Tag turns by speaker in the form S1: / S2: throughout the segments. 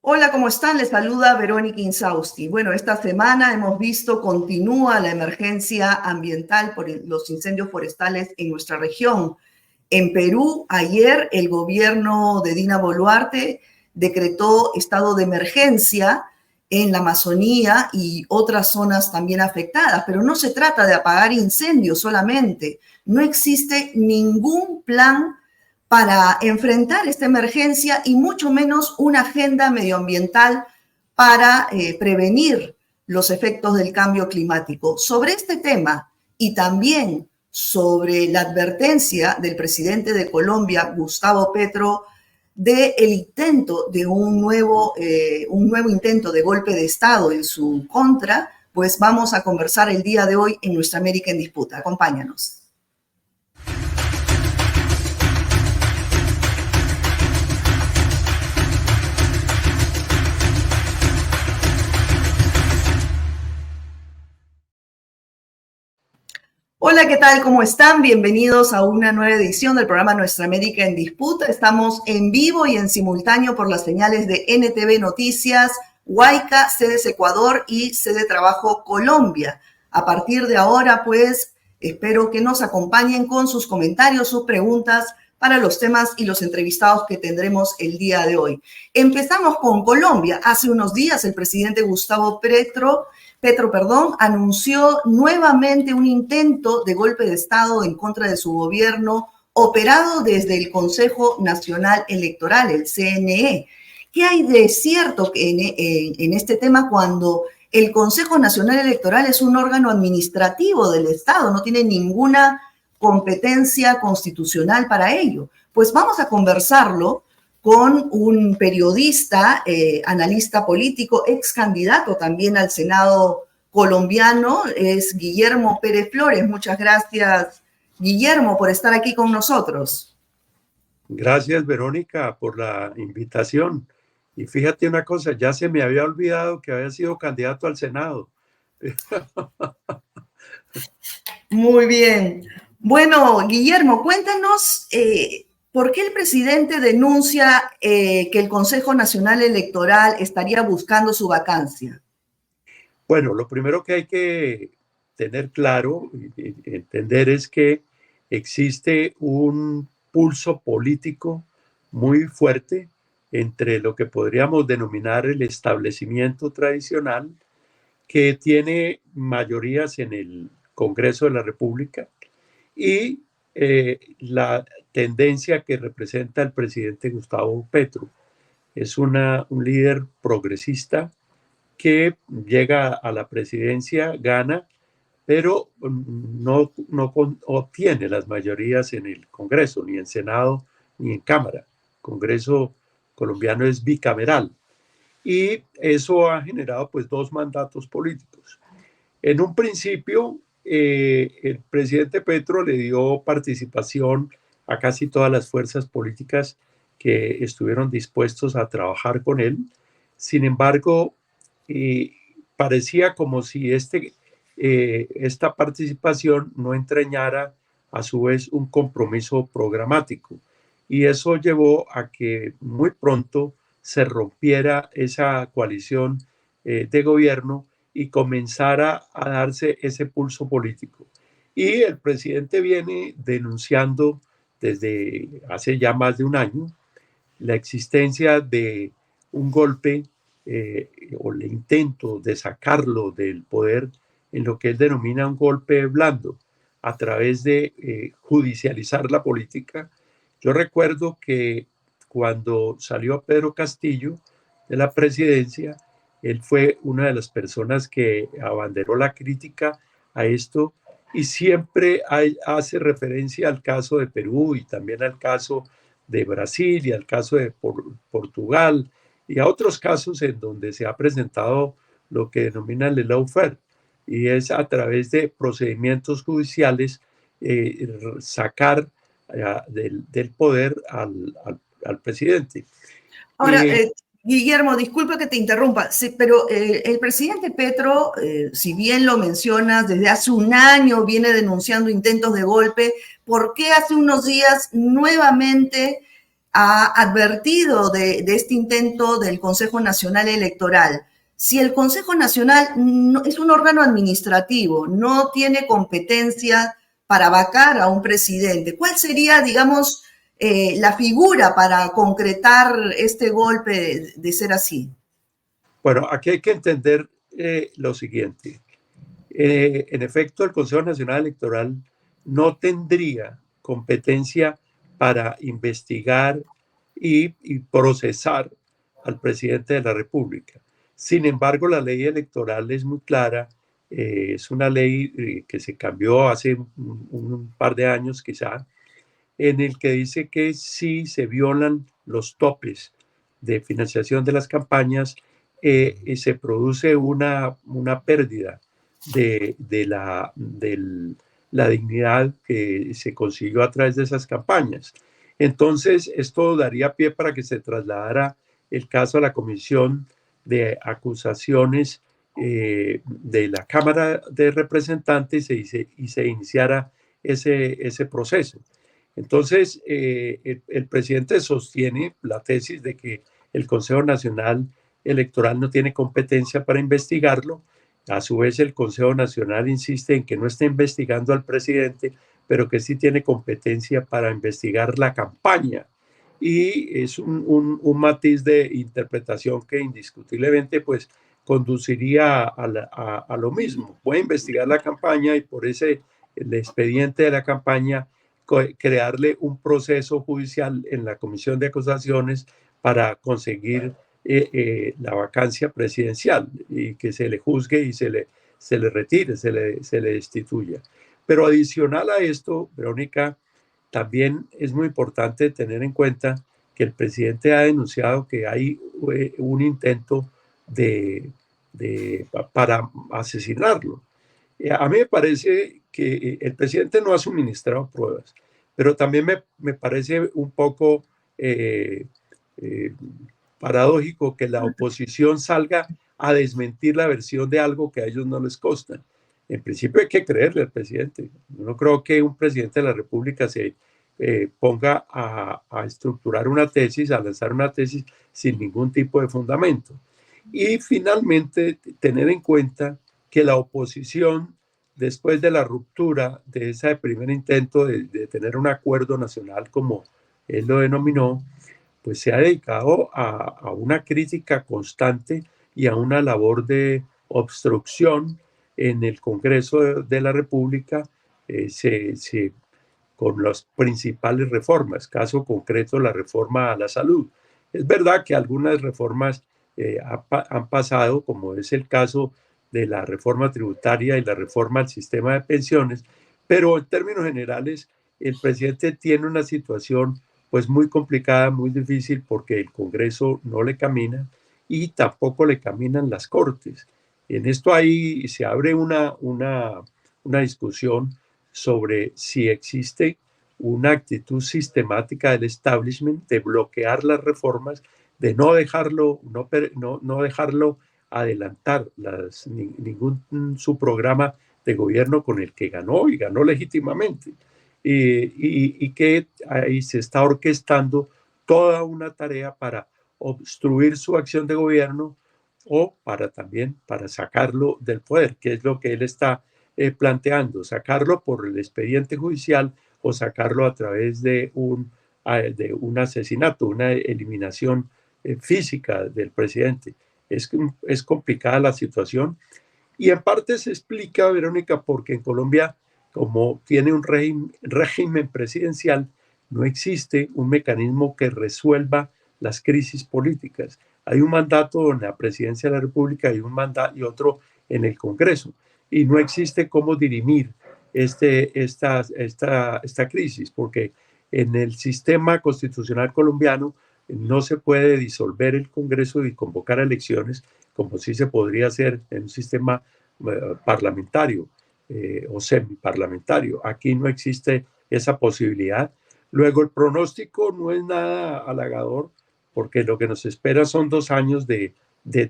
S1: Hola, ¿cómo están? Les saluda Verónica Insausti. Bueno, esta semana hemos visto continúa la emergencia ambiental por los incendios forestales en nuestra región. En Perú, ayer el gobierno de Dina Boluarte decretó estado de emergencia en la Amazonía y otras zonas también afectadas, pero no se trata de apagar incendios solamente. No existe ningún plan para enfrentar esta emergencia y mucho menos una agenda medioambiental para prevenir los efectos del cambio climático. Sobre este tema y también sobre la advertencia del presidente de Colombia, Gustavo Petro, del intento de un nuevo intento de golpe de Estado en su contra, pues vamos a conversar el día de hoy en Nuestra América en Disputa. Acompáñanos. Hola, ¿qué tal? ¿Cómo están? Bienvenidos a una nueva edición del programa Nuestra América en Disputa. Estamos en vivo y en simultáneo por las señales de NTV Noticias, Huayca, Sedes Ecuador y Sede Trabajo Colombia. A partir de ahora, pues, espero que nos acompañen con sus comentarios, sus preguntas para los temas y los entrevistados que tendremos el día de hoy. Empezamos con Colombia. Hace unos días el presidente Gustavo Petro, anunció nuevamente un intento de golpe de Estado en contra de su gobierno operado desde el Consejo Nacional Electoral, el CNE. ¿Qué hay de cierto en este tema cuando el Consejo Nacional Electoral es un órgano administrativo del Estado, no tiene ninguna competencia constitucional para ello? Pues vamos a conversarlo con un periodista, analista político, ex candidato también al Senado colombiano, es Guillermo Pérez Flores. Muchas gracias, Guillermo, por estar aquí con nosotros.
S2: Gracias, Verónica, por la invitación. Y fíjate una cosa, ya se me había olvidado que había sido candidato al Senado.
S1: Muy bien. Bueno, Guillermo, cuéntanos ¿por qué el presidente denuncia que el Consejo Nacional Electoral estaría buscando su vacancia?
S2: Bueno, lo primero que hay que tener claro y entender es que existe un pulso político muy fuerte entre lo que podríamos denominar el establecimiento tradicional, que tiene mayorías en el Congreso de la República, y la tendencia que representa el presidente Gustavo Petro. Es un líder progresista que llega a la presidencia, gana, pero no obtiene las mayorías en el Congreso, ni en Senado, ni en Cámara. El Congreso colombiano es bicameral. Y eso ha generado pues dos mandatos políticos. En un principio, el presidente Petro le dio participación a casi todas las fuerzas políticas que estuvieron dispuestos a trabajar con él. Sin embargo, parecía como si esta participación no entrañara a su vez un compromiso programático. Y eso llevó a que muy pronto se rompiera esa coalición de gobierno y comenzara a darse ese pulso político. Y el presidente viene denunciando desde hace ya más de un año la existencia de un golpe o el intento de sacarlo del poder en lo que él denomina un golpe blando a través de judicializar la política. Yo recuerdo que cuando salió Pedro Castillo de la presidencia, él fue una de las personas que abanderó la crítica a esto y siempre hace referencia al caso de Perú y también al caso de Brasil y al caso de Portugal y a otros casos en donde se ha presentado lo que denominan el lawfare, y es a través de procedimientos judiciales sacar del poder al presidente.
S1: Ahora, Guillermo, disculpa que te interrumpa, sí, pero el presidente Petro, si bien lo mencionas, desde hace un año viene denunciando intentos de golpe. ¿Por qué hace unos días nuevamente ha advertido de este intento del Consejo Nacional Electoral. Si el Consejo Nacional no, es un órgano administrativo, no tiene competencia para vacar a un presidente, ¿cuál sería, digamos, la figura para concretar este golpe de ser así?
S2: Bueno, aquí hay que entender lo siguiente. En efecto, el Consejo Nacional Electoral no tendría competencia para investigar y procesar al presidente de la República. Sin embargo, la ley electoral es muy clara. Es una ley que se cambió hace un par de años quizá, en el que dice que si se violan los topes de financiación de las campañas, se produce una pérdida de la dignidad que se consiguió a través de esas campañas. Entonces, esto daría pie para que se trasladara el caso a la Comisión de Acusaciones de la Cámara de Representantes y se iniciara ese proceso. Entonces, el presidente sostiene la tesis de que el Consejo Nacional Electoral no tiene competencia para investigarlo. A su vez, el Consejo Nacional insiste en que no está investigando al presidente, pero que sí tiene competencia para investigar la campaña. Y es un matiz de interpretación que indiscutiblemente pues, conduciría a lo mismo. Puede investigar la campaña y por ese el expediente de la campaña crearle un proceso judicial en la Comisión de Acusaciones para conseguir la vacancia presidencial y que se le juzgue y se le retire, se le destituya. Pero adicional a esto, Verónica, también es muy importante tener en cuenta que el presidente ha denunciado que hay un intento para asesinarlo. A mí me parece que el presidente no ha suministrado pruebas, pero también me parece un poco eh, paradójico que la oposición salga a desmentir la versión de algo que a ellos no les consta. En principio hay que creerle al presidente. No creo que un presidente de la República se ponga a estructurar una tesis, a lanzar una tesis sin ningún tipo de fundamento. Y finalmente, tener en cuenta que la oposición, después de la ruptura de ese primer intento de tener un acuerdo nacional, como él lo denominó, pues se ha dedicado a una crítica constante y a una labor de obstrucción en el Congreso de la República con las principales reformas, caso concreto la reforma a la salud. Es verdad que algunas reformas han pasado, como es el caso de la reforma tributaria y la reforma al sistema de pensiones, pero en términos generales el presidente tiene una situación pues muy complicada, muy difícil, porque el Congreso no le camina y tampoco le caminan las Cortes. En esto ahí se abre una discusión sobre si existe una actitud sistemática del establishment de bloquear las reformas, de no dejarlo, no dejarlo adelantar ningún su programa de gobierno con el que ganó y ganó legítimamente. Y que ahí se está orquestando toda una tarea para obstruir su acción de gobierno o para sacarlo del poder, que es lo que él está planteando, sacarlo por el expediente judicial o sacarlo a través de un asesinato, una eliminación física del presidente. Es complicada la situación y en parte se explica, Verónica, porque en Colombia, como tiene un régimen presidencial, no existe un mecanismo que resuelva las crisis políticas. Hay un mandato en la presidencia de la República y un mandato y otro en el Congreso. Y no existe cómo dirimir esta crisis, porque en el sistema constitucional colombiano no se puede disolver el Congreso y convocar elecciones como sí se podría hacer en un sistema parlamentario o semiparlamentario. Aquí no existe esa posibilidad. Luego, el pronóstico no es nada halagador porque lo que nos espera son 2 años de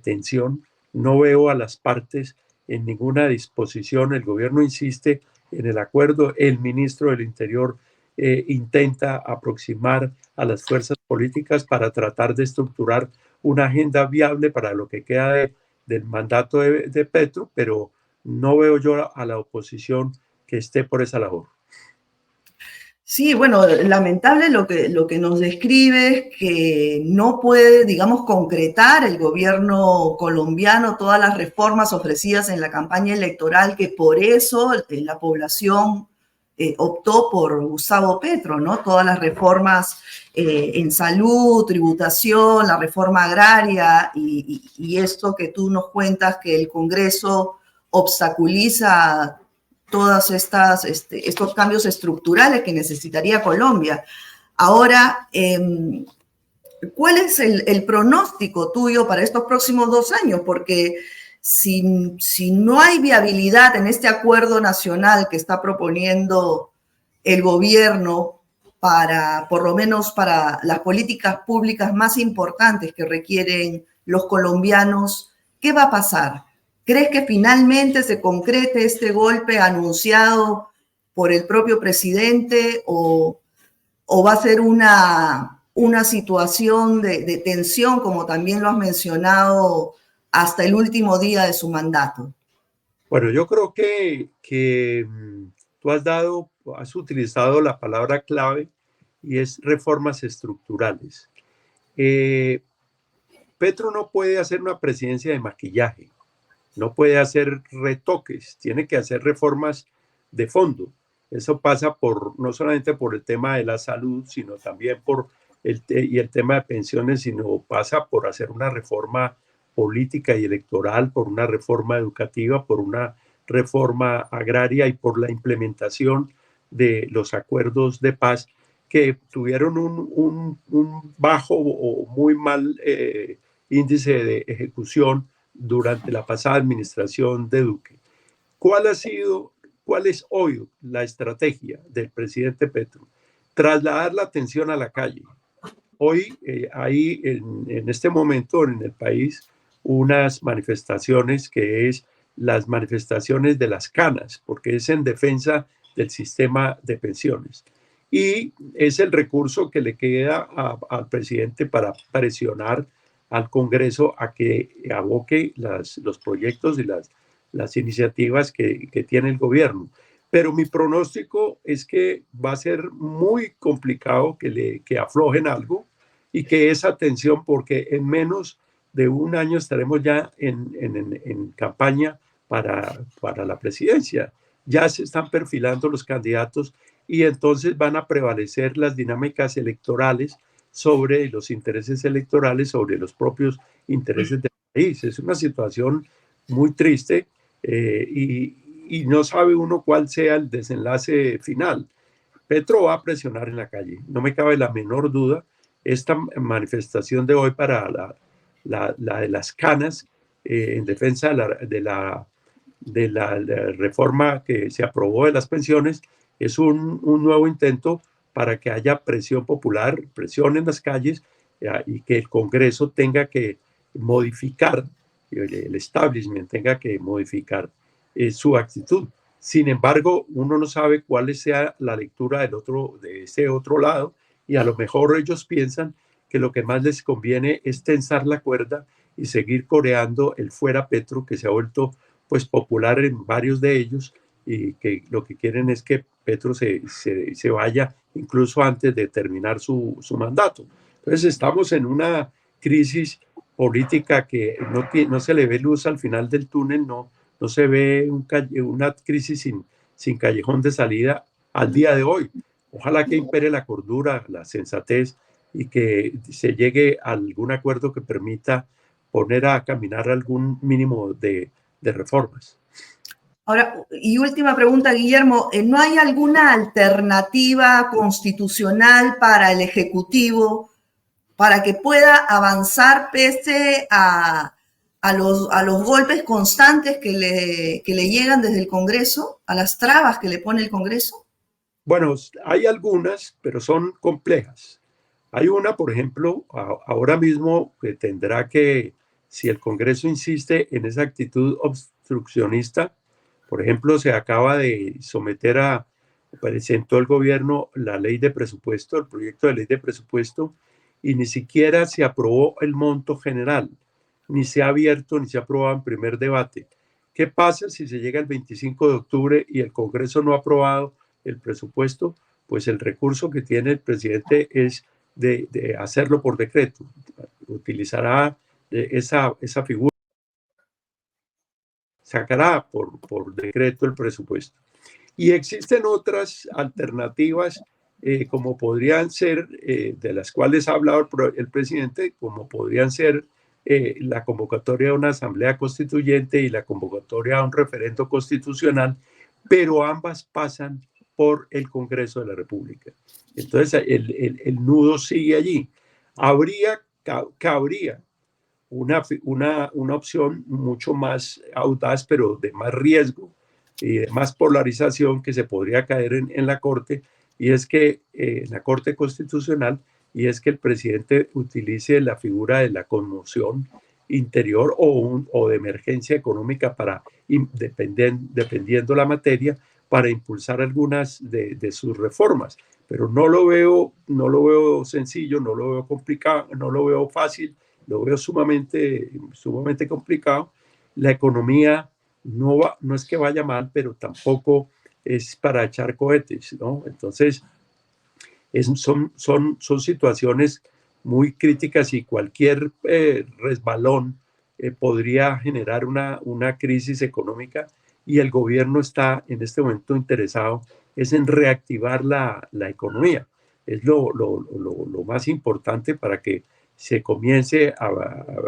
S2: tensión. No veo a las partes en ninguna disposición. El gobierno insiste en el acuerdo. El ministro del Interior intenta aproximar a las fuerzas políticas para tratar de estructurar una agenda viable para lo que queda del mandato de Petro, pero no veo yo a la oposición que esté por esa labor.
S1: Sí, bueno, lamentable lo que nos describe es que no puede, digamos, concretar el gobierno colombiano todas las reformas ofrecidas en la campaña electoral, que por eso la población optó por Gustavo Petro, ¿no? Todas las reformas en salud, tributación, la reforma agraria y esto que tú nos cuentas que el Congreso obstaculiza todos estos cambios estructurales que necesitaría Colombia. Ahora, ¿cuál es el pronóstico tuyo para estos próximos 2 años? Porque si no hay viabilidad en este acuerdo nacional que está proponiendo el gobierno para, por lo menos para las políticas públicas más importantes que requieren los colombianos, ¿qué va a pasar? ¿Crees que finalmente se concrete este golpe anunciado por el propio presidente o va a ser una situación de tensión, como también lo has mencionado, hasta el último día de su mandato?
S2: Bueno, yo creo que tú has utilizado la palabra clave y es reformas estructurales. Petro no puede hacer una presidencia de maquillaje, no puede hacer retoques, tiene que hacer reformas de fondo. Eso pasa no solamente por el tema de la salud, sino también por el tema de pensiones, sino pasa por hacer una reforma política y electoral, por una reforma educativa, por una reforma agraria y por la implementación de los acuerdos de paz que tuvieron un bajo o muy mal índice de ejecución durante la pasada administración de Duque. ¿Cuál es hoy la estrategia del presidente Petro? Trasladar la atención a la calle. Hoy hay en este momento en el país unas manifestaciones que es las manifestaciones de las canas, porque es en defensa del sistema de pensiones. Y es el recurso que le queda al presidente para presionar al Congreso a que aboque los proyectos y las iniciativas que tiene el gobierno. Pero mi pronóstico es que va a ser muy complicado que aflojen algo y que esa tensión, porque en menos de un año estaremos ya en campaña para la presidencia. Ya se están perfilando los candidatos y entonces van a prevalecer las dinámicas electorales sobre los intereses electorales, sobre los propios intereses del país. Es una situación muy triste y no sabe uno cuál sea el desenlace final. Petro va a presionar en la calle, no me cabe la menor duda. Esta manifestación de hoy para la de las canas en defensa de la reforma que se aprobó de las pensiones es un nuevo intento para que haya presión popular, presión en las calles y que el Congreso tenga que modificar, el establishment tenga que modificar su actitud. Sin embargo, uno no sabe cuál sea la lectura de ese otro lado y a lo mejor ellos piensan que lo que más les conviene es tensar la cuerda y seguir coreando el fuera Petro, que se ha vuelto pues popular en varios de ellos y que lo que quieren es que Petro se vaya incluso antes de terminar su mandato. Entonces estamos en una crisis política que no se le ve luz al final del túnel, no se ve una crisis sin callejón de salida al día de hoy. Ojalá que impere la cordura, la sensatez y que se llegue a algún acuerdo que permita poner a caminar algún mínimo de reformas.
S1: Ahora, y última pregunta, Guillermo, ¿no hay alguna alternativa constitucional para el Ejecutivo para que pueda avanzar pese a los golpes constantes que le llegan desde el Congreso, a las trabas que le pone el Congreso?
S2: Bueno, hay algunas, pero son complejas. Hay una, por ejemplo, ahora mismo que tendrá que, si el Congreso insiste en esa actitud obstruccionista, por ejemplo, se acaba de someter presentó el gobierno la ley de presupuesto, el proyecto de ley de presupuesto, y ni siquiera se aprobó el monto general, ni se ha abierto, ni se ha aprobado en primer debate. ¿Qué pasa si se llega el 25 de octubre y el Congreso no ha aprobado el presupuesto? Pues el recurso que tiene el presidente es de hacerlo por decreto. Utilizará esa figura, sacará por decreto el presupuesto. Y existen otras alternativas, como podrían ser, de las cuales ha hablado el presidente, como podrían ser la convocatoria de una asamblea constituyente y la convocatoria a un referendo constitucional, pero ambas pasan por el Congreso de la República. Entonces, el nudo sigue allí. Cabría una opción mucho más audaz, pero de más riesgo y de más polarización, que se podría caer en la Corte, y es que en la Corte Constitucional, y es que el presidente utilice la figura de la conmoción interior o de emergencia económica para, dependiendo la materia, para impulsar algunas de sus reformas. Pero no lo veo sencillo, no lo veo complicado, no lo veo fácil, lo veo sumamente complicado. La economía no es que vaya mal, pero tampoco es para echar cohetes, ¿no? Entonces, son situaciones muy críticas, y cualquier resbalón podría generar una crisis económica, y el gobierno está en este momento interesado es en reactivar la economía. Es lo más importante para que se comience a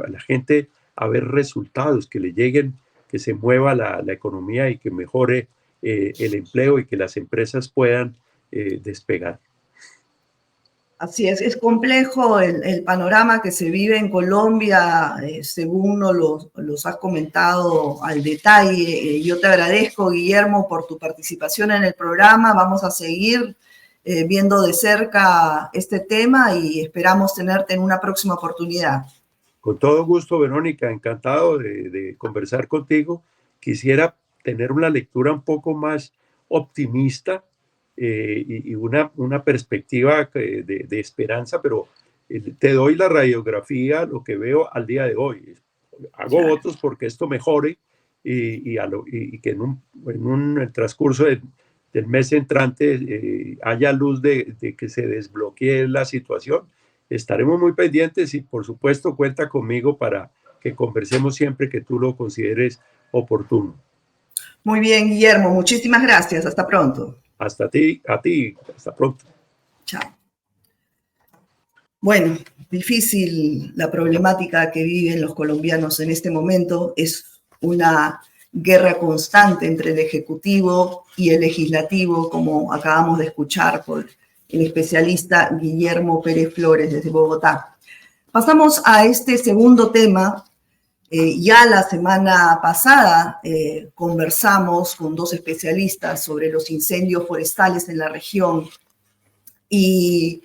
S2: la gente a ver resultados, que le lleguen, que se mueva la economía y que mejore el empleo y que las empresas puedan despegar.
S1: Así es complejo el panorama que se vive en Colombia, según los has comentado al detalle. Yo te agradezco, Guillermo, por tu participación en el programa. Vamos a seguir viendo de cerca este tema y esperamos tenerte en una próxima oportunidad.
S2: Con todo gusto, Verónica, encantado de conversar contigo. Quisiera tener una lectura un poco más optimista, y una perspectiva de esperanza, pero te doy la radiografía, lo que veo al día de hoy. Hago votos porque esto mejore, y que en el transcurso del mes entrante haya luz de que se desbloquee la situación. Estaremos muy pendientes, y por supuesto cuenta conmigo para que conversemos siempre que tú lo consideres oportuno.
S1: Muy bien, Guillermo, muchísimas gracias. Hasta pronto.
S2: A ti, hasta pronto.
S1: Chao. Bueno, difícil la problemática que viven los colombianos en este momento. Es una guerra constante entre el Ejecutivo y el Legislativo, como acabamos de escuchar por el especialista Guillermo Pérez Flores desde Bogotá. Pasamos a este segundo tema. Ya la semana pasada conversamos con dos especialistas sobre los incendios forestales en la región, y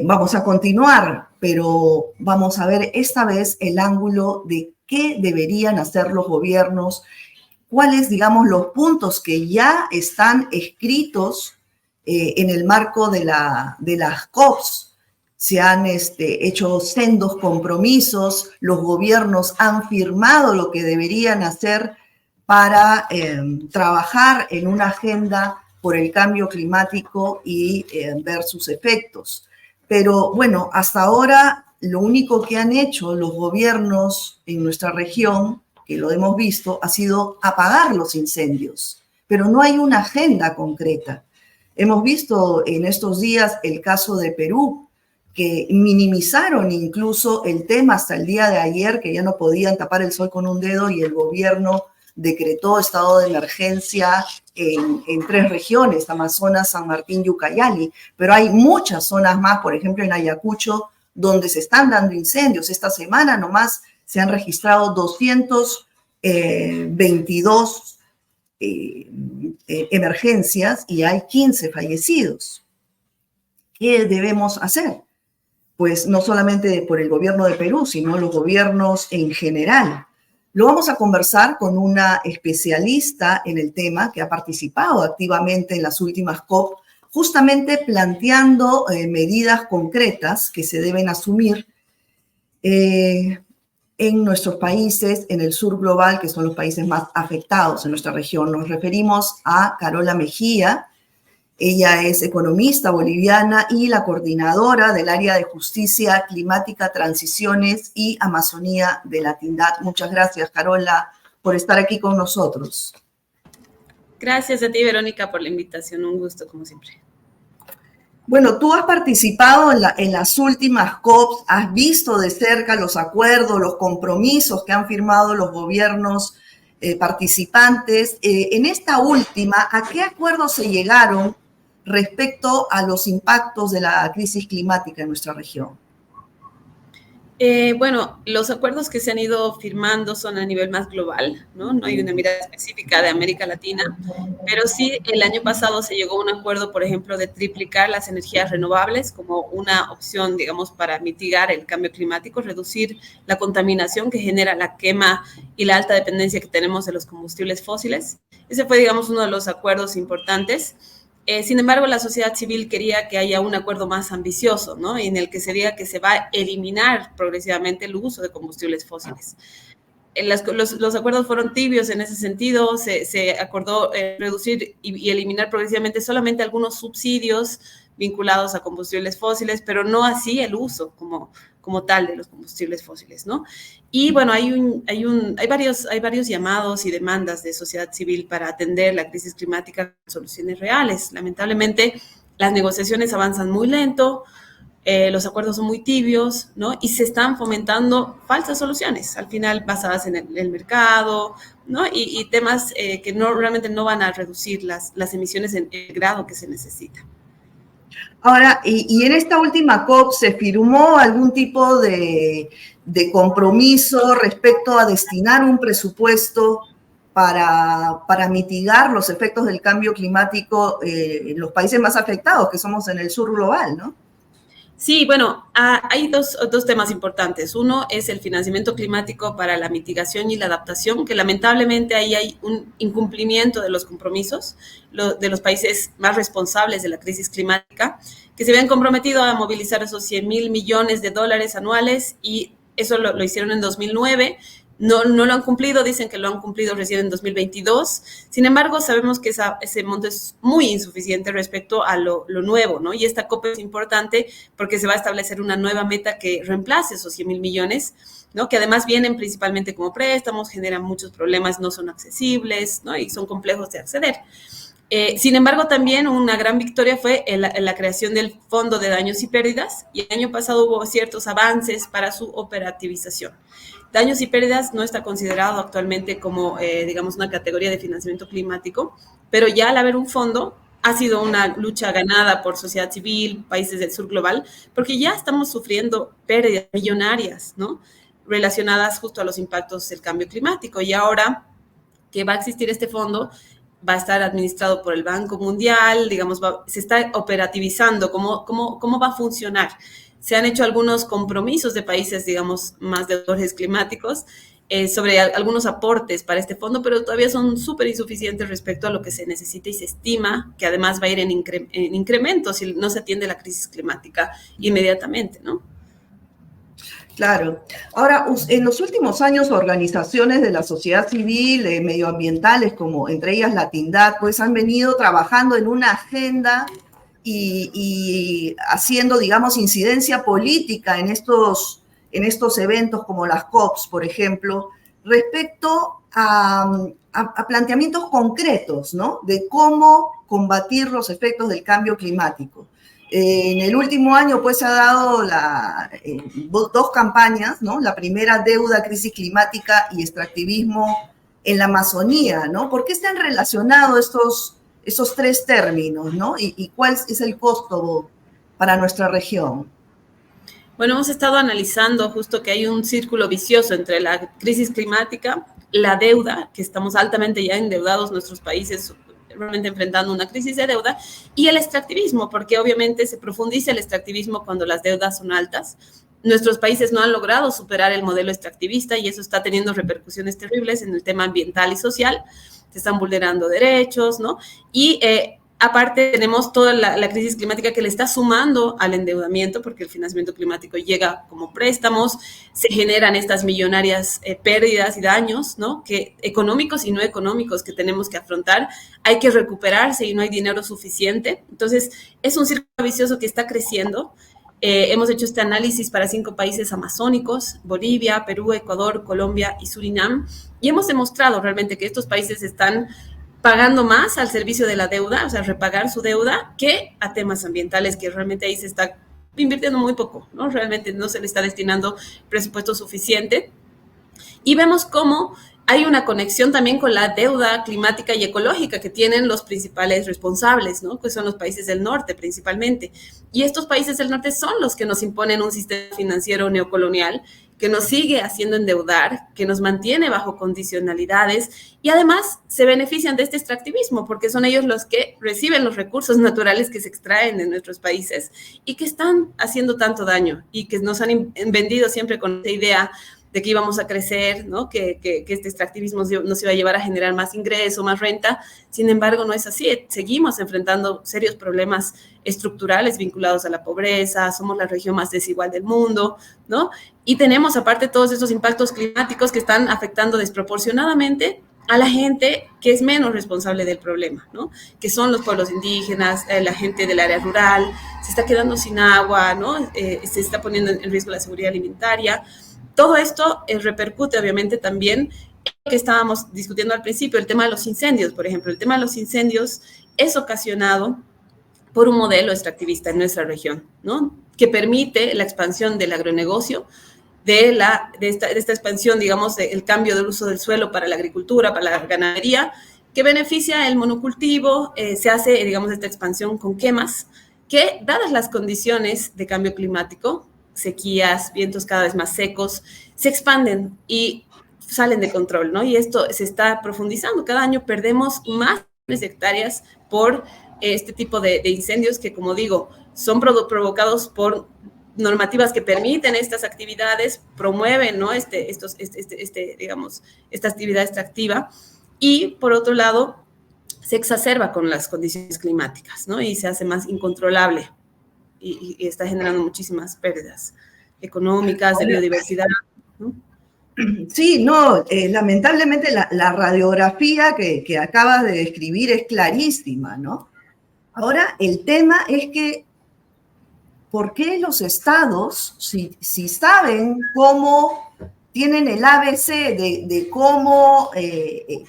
S1: vamos a continuar, pero vamos a ver esta vez el ángulo de qué deberían hacer los gobiernos, cuáles, digamos, los puntos que ya están escritos en el marco de las COPs. Se han hecho sendos compromisos, los gobiernos han firmado lo que deberían hacer para trabajar en una agenda por el cambio climático y ver sus efectos. Pero bueno, hasta ahora lo único que han hecho los gobiernos en nuestra región, que lo hemos visto, ha sido apagar los incendios, pero no hay una agenda concreta. Hemos visto en estos días el caso de Perú, que minimizaron incluso el tema hasta el día de ayer, que ya no podían tapar el sol con un dedo, y el gobierno decretó estado de emergencia en 3 regiones, Amazonas, San Martín y Ucayali, pero hay muchas zonas más, por ejemplo en Ayacucho, donde se están dando incendios. Esta semana nomás se han registrado 222 emergencias y hay 15 fallecidos. ¿Qué debemos hacer? Pues no solamente por el gobierno de Perú, sino los gobiernos en general. Lo vamos a conversar con una especialista en el tema que ha participado activamente en las últimas COP, justamente planteando medidas concretas que se deben asumir en nuestros países, en el sur global, que son los países más afectados en nuestra región. Nos referimos a Carola Mejía. Ella es economista boliviana y la coordinadora del área de justicia climática, transiciones y Amazonía de la Tindad. Muchas gracias, Carola, por estar aquí con nosotros.
S3: Gracias a ti, Verónica, por la invitación. Un gusto, como siempre.
S1: Bueno, tú has participado en las últimas COPs, has visto de cerca los acuerdos, los compromisos que han firmado los gobiernos participantes. En esta última, ¿a qué acuerdos se llegaron respecto a los impactos de la crisis climática en nuestra región?
S3: Bueno, los acuerdos que se han ido firmando son a nivel más global, ¿no? No hay una mirada específica de América Latina, pero sí el año pasado se llegó a un acuerdo, por ejemplo, de triplicar las energías renovables como una opción, digamos, para mitigar el cambio climático, reducir la contaminación que genera la quema y la alta dependencia que tenemos de los combustibles fósiles. Ese fue, digamos, uno de los acuerdos importantes. Sin embargo, la sociedad civil quería que haya un acuerdo más ambicioso, ¿no? En el que se diga que se va a eliminar progresivamente el uso de combustibles fósiles. Los acuerdos fueron tibios en ese sentido, se acordó reducir y eliminar progresivamente solamente algunos subsidios vinculados a combustibles fósiles, pero no así el uso como tal de los combustibles fósiles, ¿no? Y bueno, hay varios llamados y demandas de sociedad civil para atender la crisis climática con soluciones reales. Lamentablemente, las negociaciones avanzan muy lento, los acuerdos son muy tibios, ¿no? Y se están fomentando falsas soluciones, al final basadas en el mercado, ¿no? Y temas que realmente no van a reducir las emisiones en el grado que se necesita.
S1: Ahora, y en esta última COP se firmó algún tipo de compromiso respecto a destinar un presupuesto para mitigar los efectos del cambio climático en los países más afectados, que somos en el sur global, ¿no?
S3: Sí, bueno, hay dos temas importantes. Uno es el financiamiento climático para la mitigación y la adaptación, que lamentablemente ahí hay un incumplimiento de los compromisos de los países más responsables de la crisis climática, que se habían comprometido a movilizar esos 100.000 millones de dólares anuales y eso lo hicieron en 2009. No lo han cumplido, dicen que lo han cumplido recién en 2022. Sin embargo, sabemos que ese monto es muy insuficiente respecto a lo nuevo, ¿no? Y esta COP es importante porque se va a establecer una nueva meta que reemplace esos 100.000 millones, ¿no? Que además vienen principalmente como préstamos, generan muchos problemas, no son accesibles, ¿no? Y son complejos de acceder. Sin embargo, también una gran victoria fue la creación del Fondo de Daños y Pérdidas, y el año pasado hubo ciertos avances para su operativización. Daños y pérdidas no está considerado actualmente como, digamos, una categoría de financiamiento climático, pero ya al haber un fondo ha sido una lucha ganada por sociedad civil, países del sur global, porque ya estamos sufriendo pérdidas millonarias, ¿no? Relacionadas justo a los impactos del cambio climático. Y ahora que va a existir este fondo, va a estar administrado por el Banco Mundial, digamos, se está operativizando, cómo va a funcionar. Se han hecho algunos compromisos de países, digamos, más deudores climáticos sobre algunos aportes para este fondo, pero todavía son súper insuficientes respecto a lo que se necesita y se estima que además va a ir en incremento si no se atiende la crisis climática inmediatamente, ¿no?
S1: Claro. Ahora, en los últimos años, organizaciones de la sociedad civil, medioambientales, como entre ellas la Tindad, pues han venido trabajando en una agenda y haciendo, digamos, incidencia política en estos eventos como las COPs, por ejemplo, respecto a planteamientos concretos, ¿no? De cómo combatir los efectos del cambio climático. En el último año, pues, se ha dado dos campañas, ¿no? La primera, deuda, crisis climática y extractivismo en la Amazonía, ¿no? ¿Por qué están relacionados esos tres términos, ¿no? ¿Y cuál es el costo para nuestra región?
S3: Bueno, hemos estado analizando justo que hay un círculo vicioso entre la crisis climática, la deuda, que estamos altamente ya endeudados nuestros países, realmente enfrentando una crisis de deuda, y el extractivismo, porque obviamente se profundiza el extractivismo cuando las deudas son altas, nuestros países no han logrado superar el modelo extractivista y eso está teniendo repercusiones terribles en el tema ambiental y social. Se están vulnerando derechos, ¿no? Y aparte tenemos toda la crisis climática que le está sumando al endeudamiento, porque el financiamiento climático llega como préstamos, se generan estas millonarias pérdidas y daños, ¿no? Que económicos y no económicos que tenemos que afrontar. Hay que recuperarse y no hay dinero suficiente. Entonces, es un círculo vicioso que está creciendo. Hemos hecho este análisis para 5 países amazónicos: Bolivia, Perú, Ecuador, Colombia y Surinam, y hemos demostrado realmente que estos países están pagando más al servicio de la deuda, o sea, repagar su deuda, que a temas ambientales, que realmente ahí se está invirtiendo muy poco, ¿no? Realmente no se le está destinando presupuesto suficiente. Y vemos cómo hay una conexión también con la deuda climática y ecológica que tienen los principales responsables, ¿no? Que son los países del norte principalmente. Y estos países del norte son los que nos imponen un sistema financiero neocolonial que nos sigue haciendo endeudar, que nos mantiene bajo condicionalidades y además se benefician de este extractivismo porque son ellos los que reciben los recursos naturales que se extraen de nuestros países y que están haciendo tanto daño y que nos han vendido siempre con esta idea de que íbamos a crecer, ¿no? Que este extractivismo nos iba a llevar a generar más ingreso, más renta. Sin embargo, no es así. Seguimos enfrentando serios problemas estructurales vinculados a la pobreza, somos la región más desigual del mundo, ¿no? Y tenemos aparte todos estos impactos climáticos que están afectando desproporcionadamente a la gente que es menos responsable del problema, ¿no? Que son los pueblos indígenas, la gente del área rural, se está quedando sin agua, ¿no? Se está poniendo en riesgo la seguridad alimentaria. Todo esto repercute obviamente también en lo que estábamos discutiendo al principio, el tema de los incendios, por ejemplo. El tema de los incendios es ocasionado por un modelo extractivista en nuestra región, ¿no? Que permite la expansión del agronegocio, de esta expansión, digamos, el cambio del uso del suelo para la agricultura, para la ganadería, que beneficia el monocultivo, se hace, digamos, esta expansión con quemas, que dadas las condiciones de cambio climático, sequías, vientos cada vez más secos, se expanden y salen de control, ¿no? Y esto se está profundizando. Cada año perdemos más hectáreas por este tipo de incendios que, como digo, son provocados por normativas que permiten estas actividades, promueven, ¿no? Digamos, esta actividad extractiva y, por otro lado, se exacerba con las condiciones climáticas, ¿no? Y se hace más incontrolable. Y está generando muchísimas pérdidas económicas, de biodiversidad, ¿no?
S1: Sí, no, lamentablemente la radiografía que acabas de describir es clarísima, ¿no? Ahora, el tema es que, ¿por qué los estados, si saben cómo tienen el ABC de cómo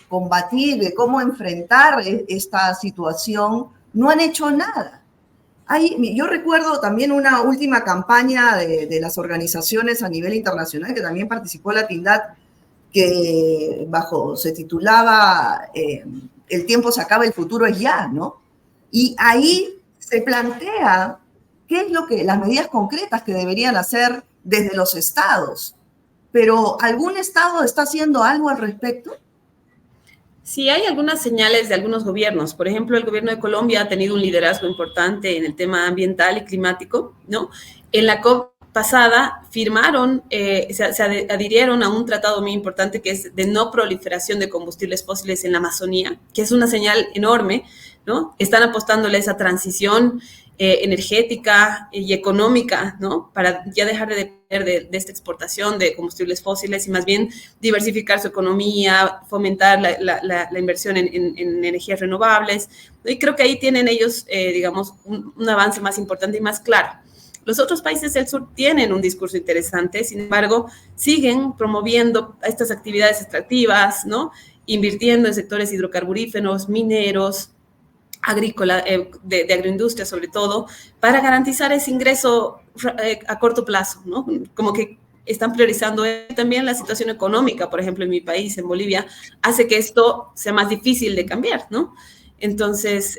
S1: combatir, de cómo enfrentar esta situación, no han hecho nada? Yo recuerdo también una última campaña de las organizaciones a nivel internacional, que también participó la Tindad, que se titulaba El tiempo se acaba, el futuro es ya, ¿no? Y ahí se plantea qué es las medidas concretas que deberían hacer desde los estados. Pero ¿algún estado está haciendo algo al respecto?
S3: Sí, hay algunas señales de algunos gobiernos. Por ejemplo, el gobierno de Colombia ha tenido un liderazgo importante en el tema ambiental y climático, ¿no? En la COP pasada firmaron, se adhirieron a un tratado muy importante que es de no proliferación de combustibles fósiles en la Amazonía, que es una señal enorme, ¿no? Están apostándole a esa transición energética y económica, ¿no? Para ya dejar de depender de esta exportación de combustibles fósiles y más bien diversificar su economía, fomentar la inversión en energías renovables. Y creo que ahí tienen ellos, digamos, un avance más importante y más claro. Los otros países del sur tienen un discurso interesante, sin embargo, siguen promoviendo estas actividades extractivas, ¿no? Invirtiendo en sectores hidrocarburíferos, mineros, agrícola, de agroindustria sobre todo, para garantizar ese ingreso a corto plazo, ¿no? Como que están priorizando también la situación económica, por ejemplo, en mi país, en Bolivia, hace que esto sea más difícil de cambiar, ¿no? Entonces,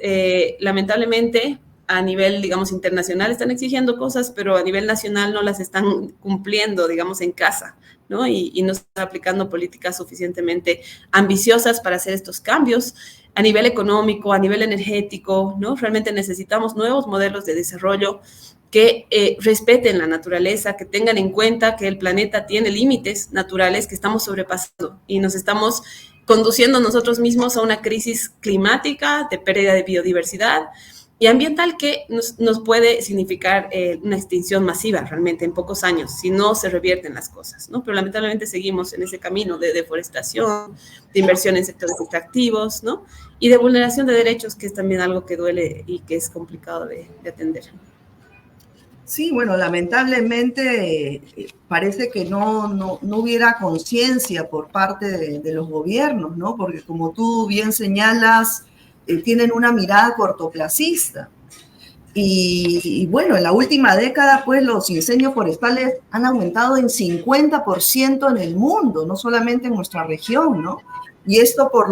S3: lamentablemente, a nivel, digamos, internacional están exigiendo cosas, pero a nivel nacional no las están cumpliendo, digamos, en casa, ¿no? Y no están aplicando políticas suficientemente ambiciosas para hacer estos cambios a nivel económico, a nivel energético, ¿no? Realmente necesitamos nuevos modelos de desarrollo que respeten la naturaleza, que tengan en cuenta que el planeta tiene límites naturales que estamos sobrepasando y nos estamos conduciendo nosotros mismos a una crisis climática, de pérdida de biodiversidad y ambiental que nos puede significar una extinción masiva realmente en pocos años, si no se revierten las cosas, ¿no? Pero lamentablemente seguimos en ese camino de deforestación, de inversión en sectores extractivos, ¿no? Y de vulneración de derechos, que es también algo que duele y que es complicado de atender.
S1: Sí, bueno, lamentablemente parece que no hubiera conciencia por parte de los gobiernos, ¿no? Porque como tú bien señalas, tienen una mirada cortoplacista. Y bueno, en la última década, pues los incendios forestales han aumentado en 50% en el mundo, no solamente en nuestra región, ¿no? Y esto por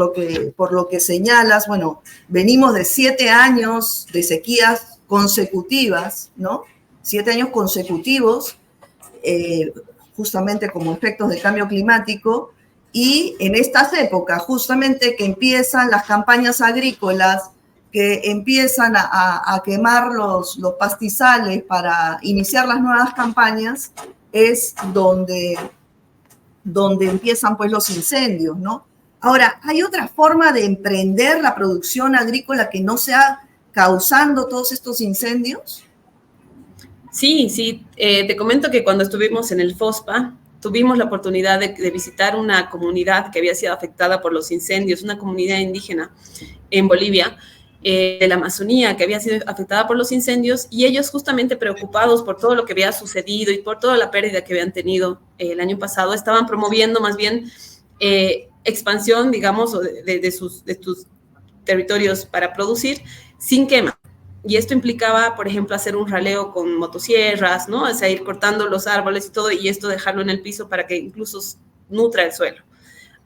S1: lo que señalas, bueno, venimos de 7 años de sequías consecutivas, ¿no? 7 años consecutivos, justamente como efectos del cambio climático, y en estas épocas, justamente que empiezan las campañas agrícolas, que empiezan a quemar los pastizales para iniciar las nuevas campañas, es donde empiezan pues los incendios, ¿no? Ahora, ¿hay otra forma de emprender la producción agrícola que no sea causando todos estos incendios?
S3: Sí, te comento que cuando estuvimos en el FOSPA, tuvimos la oportunidad de visitar una comunidad que había sido afectada por los incendios, una comunidad indígena en Bolivia, de la Amazonía, que había sido afectada por los incendios, y ellos justamente preocupados por todo lo que había sucedido y por toda la pérdida que habían tenido el año pasado, estaban promoviendo más bien expansión, digamos, de sus territorios para producir sin quema. Y esto implicaba, por ejemplo, hacer un raleo con motosierras, ¿no? O sea, ir cortando los árboles y todo, y esto dejarlo en el piso para que incluso nutra el suelo.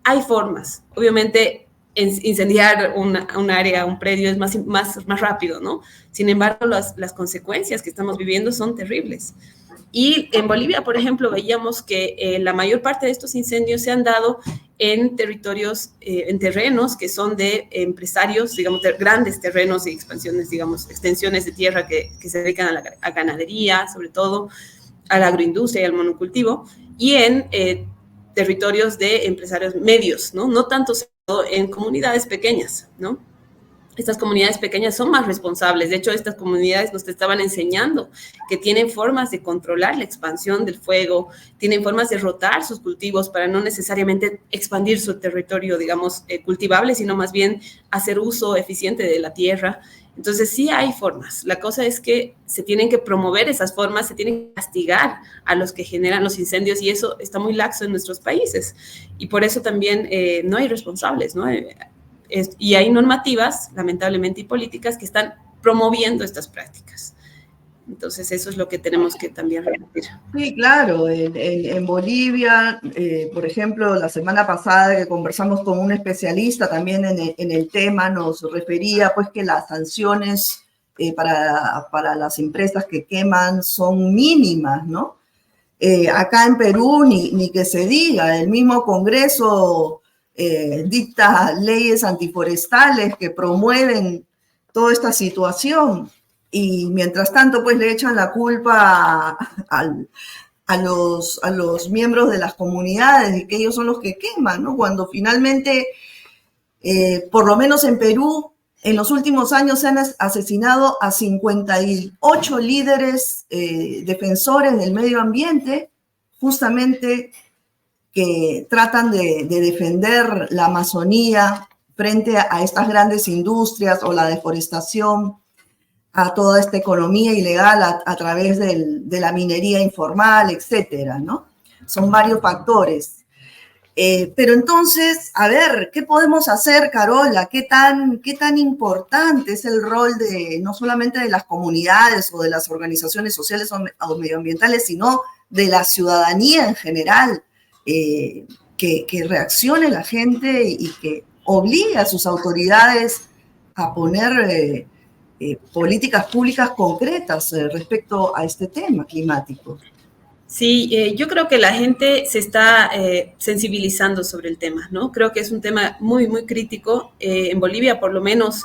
S3: Hay formas. Obviamente, incendiar un área, un predio es más rápido, ¿no? Sin embargo, las consecuencias que estamos viviendo son terribles. Y en Bolivia, por ejemplo, veíamos que la mayor parte de estos incendios se han dado en territorios, en terrenos que son de empresarios, digamos, grandes terrenos y expansiones, digamos, extensiones de tierra que se dedican a ganadería, sobre todo, a la agroindustria y al monocultivo, y en territorios de empresarios medios, ¿no? No tanto en comunidades pequeñas, ¿no? Estas comunidades pequeñas son más responsables. De hecho, estas comunidades nos estaban enseñando que tienen formas de controlar la expansión del fuego, tienen formas de rotar sus cultivos para no necesariamente expandir su territorio, digamos, cultivable, sino más bien hacer uso eficiente de la tierra. Entonces, sí hay formas. La cosa es que se tienen que promover esas formas, se tienen que castigar a los que generan los incendios, y eso está muy laxo en nuestros países. Y por eso también no hay responsables, ¿no? Y hay normativas, lamentablemente, y políticas que están promoviendo estas prácticas. Entonces, eso es lo que tenemos que también repetir.
S1: Sí, claro. En Bolivia, por ejemplo, la semana pasada que conversamos con un especialista también en el tema, nos refería pues que las sanciones para las empresas que queman son mínimas, ¿no? Acá en Perú, ni que se diga, el mismo Congreso dicta leyes antiforestales que promueven toda esta situación, y mientras tanto pues le echan la culpa a los miembros de las comunidades y que ellos son los que queman, ¿no? Cuando finalmente, por lo menos en Perú, en los últimos años se han asesinado a 58 líderes defensores del medio ambiente, justamente que tratan de defender la Amazonía frente a estas grandes industrias o la deforestación, a toda esta economía ilegal a través de la minería informal, etcétera, ¿no? Son varios factores. Pero entonces, a ver, ¿qué podemos hacer, Carola? ¿Qué tan importante es el rol no solamente de las comunidades o de las organizaciones sociales o medioambientales, sino de la ciudadanía en general? Que reaccione la gente y que obligue a sus autoridades a poner políticas públicas concretas respecto a este tema climático.
S3: Sí, yo creo que la gente se está sensibilizando sobre el tema, ¿no? Creo que es un tema muy, muy crítico. En Bolivia, por lo menos,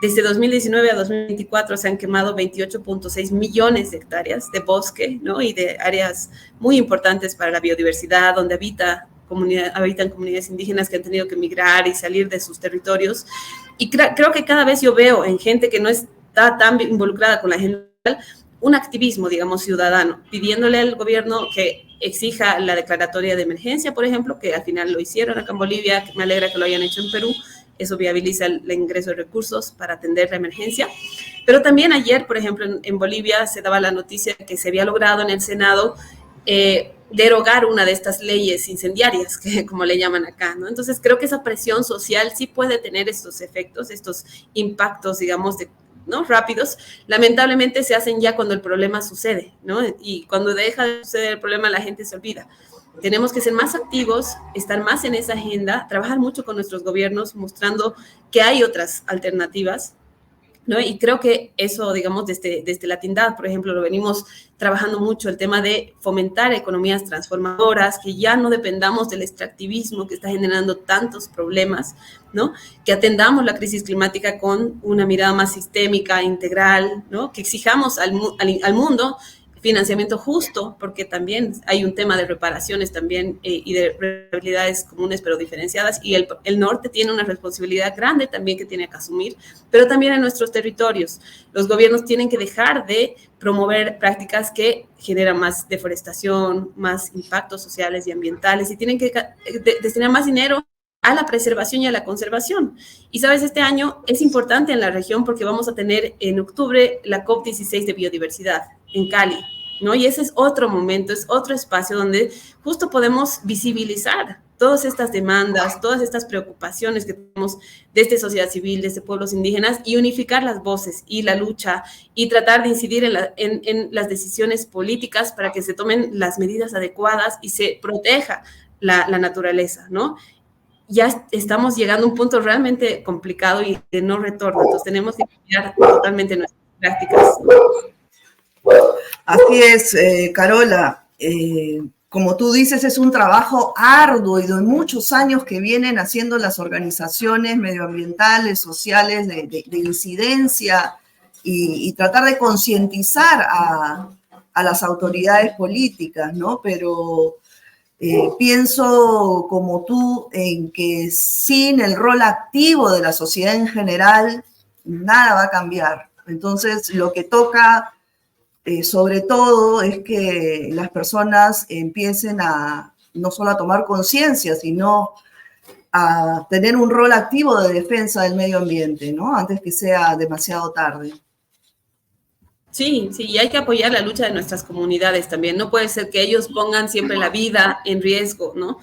S3: Desde 2019 a 2024 se han quemado 28.6 millones de hectáreas de bosque, ¿no? Y de áreas muy importantes para la biodiversidad, donde habitan comunidades indígenas que han tenido que migrar y salir de sus territorios. Y creo que cada vez yo veo en gente que no está tan involucrada con la agenda un activismo, digamos, ciudadano, pidiéndole al gobierno que exija la declaratoria de emergencia, por ejemplo, que al final lo hicieron acá en Bolivia, que me alegra que lo hayan hecho en Perú. Eso viabiliza el ingreso de recursos para atender la emergencia. Pero también ayer, por ejemplo, en Bolivia se daba la noticia que se había logrado en el Senado derogar una de estas leyes incendiarias, que como le llaman acá, ¿no? Entonces creo que esa presión social sí puede tener estos efectos, estos impactos, digamos, ¿no? rápidos. Lamentablemente se hacen ya cuando el problema sucede, ¿no? Y cuando deja de suceder el problema, la gente se olvida. Tenemos que ser más activos, estar más en esa agenda, trabajar mucho con nuestros gobiernos, mostrando que hay otras alternativas, ¿no? Y creo que eso, digamos, desde Latindad, por ejemplo, lo venimos trabajando mucho, el tema de fomentar economías transformadoras, que ya no dependamos del extractivismo que está generando tantos problemas, ¿no? Que atendamos la crisis climática con una mirada más sistémica, integral, ¿no? Que exijamos al mundo financiamiento justo, porque también hay un tema de reparaciones también y de responsabilidades comunes pero diferenciadas, y el norte tiene una responsabilidad grande también que tiene que asumir, pero también en nuestros territorios. Los gobiernos tienen que dejar de promover prácticas que generan más deforestación, más impactos sociales y ambientales, y tienen que destinar más dinero a la preservación y a la conservación. Y sabes, este año es importante en la región porque vamos a tener en octubre la COP16 de biodiversidad en Cali, ¿no? Y ese es otro momento, es otro espacio donde justo podemos visibilizar todas estas demandas, todas estas preocupaciones que tenemos desde sociedad civil, desde pueblos indígenas, y unificar las voces y la lucha y tratar de incidir en las decisiones políticas para que se tomen las medidas adecuadas y se proteja la naturaleza, ¿no? Ya estamos llegando a un punto realmente complicado y de no retorno, entonces tenemos que cambiar totalmente nuestras prácticas.
S1: Así es, Carola. Como tú dices, es un trabajo arduo y de muchos años que vienen haciendo las organizaciones medioambientales, sociales, de incidencia y tratar de concientizar a las autoridades políticas, ¿no? Pero pienso como tú en que sin el rol activo de la sociedad en general, nada va a cambiar. Entonces, lo que toca sobre todo es que las personas empiecen a no solo a tomar conciencia, sino a tener un rol activo de defensa del medio ambiente, ¿no? Antes que sea demasiado tarde.
S3: Sí, y hay que apoyar la lucha de nuestras comunidades también. No puede ser que ellos pongan siempre la vida en riesgo, ¿no?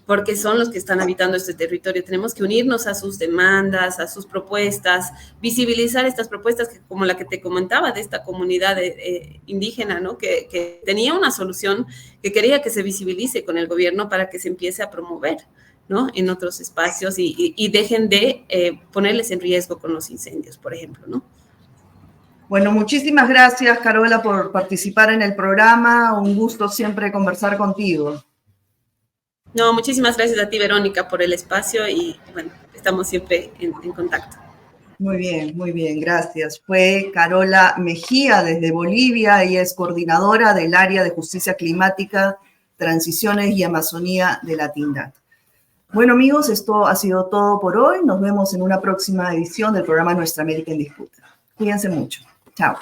S3: Porque son los que están habitando este territorio. Tenemos que unirnos a sus demandas, a sus propuestas, visibilizar estas propuestas como la que te comentaba de esta comunidad indígena, ¿no? Que tenía una solución, que quería que se visibilice con el gobierno para que se empiece a promover, ¿no? En otros espacios y dejen de ponerles en riesgo con los incendios, por ejemplo, ¿no?
S1: Bueno, muchísimas gracias, Carola, por participar en el programa. Un gusto siempre conversar contigo.
S3: No, muchísimas gracias a ti, Verónica, por el espacio y, bueno, estamos siempre en contacto.
S1: Muy bien, gracias. Fue Carola Mejía desde Bolivia. Ella es coordinadora del área de justicia climática, transiciones y Amazonía de Latindad. Bueno, amigos, esto ha sido todo por hoy. Nos vemos en una próxima edición del programa Nuestra América en Disputa. Cuídense mucho. Chao.